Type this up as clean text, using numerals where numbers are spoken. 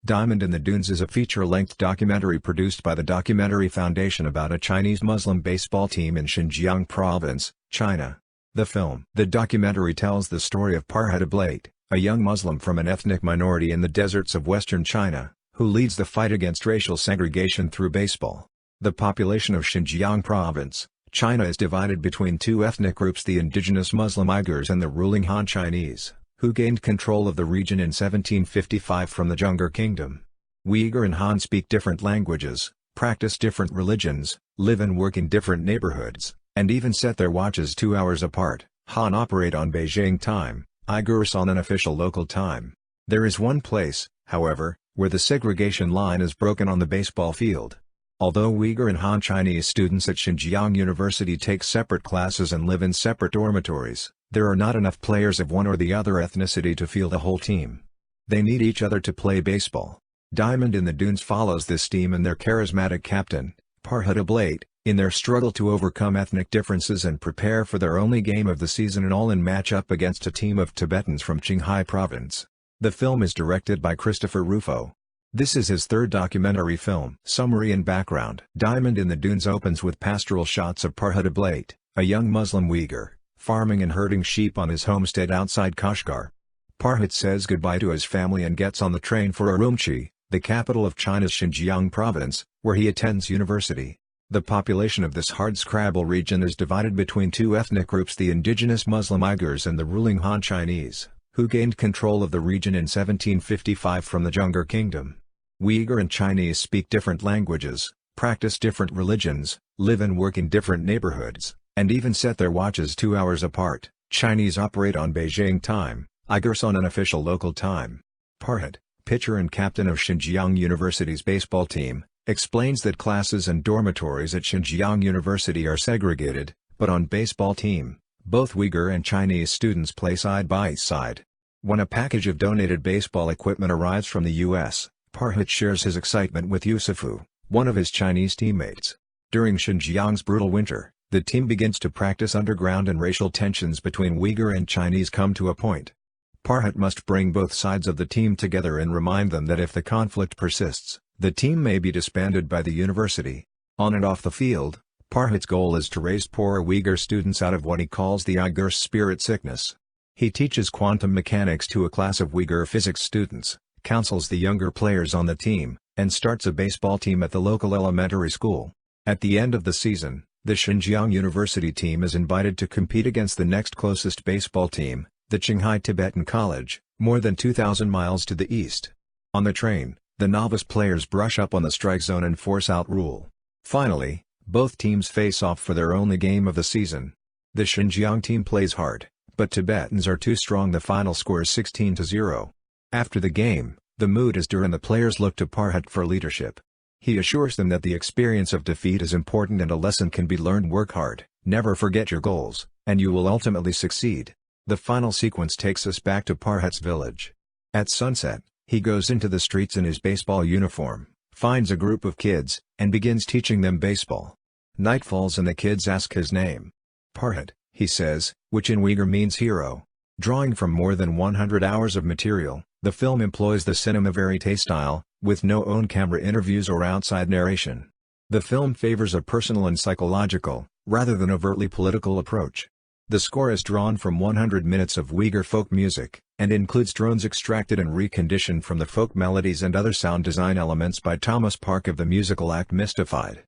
Diamond in the Dunes is a feature-length documentary produced by the Documentary Foundation about a Chinese Muslim baseball team in Xinjiang Province, China. The documentary tells the story of Farhat Ablat, a young Muslim from an ethnic minority in the deserts of western China, who leads the fight against racial segregation through baseball. The population of Xinjiang Province, China is divided between two ethnic groups: the indigenous Muslim Uyghurs and the ruling Han Chinese, who gained control of the region in 1755 from the Zhenghe Kingdom. Uyghur and Han speak different languages, practice different religions, live and work in different neighborhoods, and even set their watches 2 hours apart. Han operate on Beijing time, Uyghurs on an official local time. There is one place, however, where the segregation line is broken on the baseball field. Although Uyghur and Han Chinese students at Xinjiang University take separate classes and live in separate dormitories, there are not enough players of one or the other ethnicity to field a whole team. They need each other to play baseball. Diamond in the Dunes follows this team and their charismatic captain, Farhat Ablat, in their struggle to overcome ethnic differences and prepare for their only game of the season, an all-in matchup against a team of Tibetans from Qinghai Province. The film is directed by Christopher Rufo. This is his third documentary film. Summary and background. Diamond in the Dunes opens with pastoral shots of Farhat Ablat, a young Muslim Uyghur, farming and herding sheep on his homestead outside Kashgar. Farhat says goodbye to his family and gets on the train for Urumqi, the capital of China's Xinjiang province, where he attends university. The population of this hardscrabble region is divided between two ethnic groups: the indigenous Muslim Uyghurs and the ruling Han Chinese, who gained control of the region in 1755 from the Zhenghe Kingdom. Uyghur and Chinese speak different languages, practice different religions, live and work in different neighborhoods, and even set their watches 2 hours apart. Chinese operate on Beijing time, Uyghurs on an official local time. Farhat, pitcher and captain of Xinjiang University's baseball team, explains that classes and dormitories at Xinjiang University are segregated, but on baseball team, both Uyghur and Chinese students play side by side. When a package of donated baseball equipment arrives from the U.S., Farhat shares his excitement with Yusufu, one of his Chinese teammates. During Xinjiang's brutal winter, the team begins to practice underground and racial tensions between Uyghur and Chinese come to a point. Farhat must bring both sides of the team together and remind them that if the conflict persists, the team may be disbanded by the university. On and off the field, Farhat's goal is to raise poor Uyghur students out of what he calls the Uyghur spirit sickness. He teaches quantum mechanics to a class of Uyghur physics students, counsels the younger players on the team, and starts a baseball team at the local elementary school. At the end of the season, the Xinjiang University team is invited to compete against the next closest baseball team, the Qinghai Tibetan College, more than 2,000 miles to the east. On the train, the novice players brush up on the strike zone and force out rule. Finally, both teams face off for their only game of the season. The Xinjiang team plays hard, but Tibetans are too strong. The final score is 16-0. After the game, the mood is dour and the players look to Farhat for leadership. He assures them that the experience of defeat is important and a lesson can be learned: work hard, never forget your goals, and you will ultimately succeed. The final sequence takes us back to Farhat's village. At sunset, he goes into the streets in his baseball uniform, finds a group of kids, and begins teaching them baseball. Night falls and the kids ask his name. Farhat, he says, which in Uyghur means hero. Drawing from more than 100 hours of material, the film employs the cinema verite style, with no on-camera interviews or outside narration. The film favors a personal and psychological, rather than overtly political approach. The score is drawn from 100 minutes of Uyghur folk music, and includes drones extracted and reconditioned from the folk melodies and other sound design elements by Thomas Park of the musical act Mystified.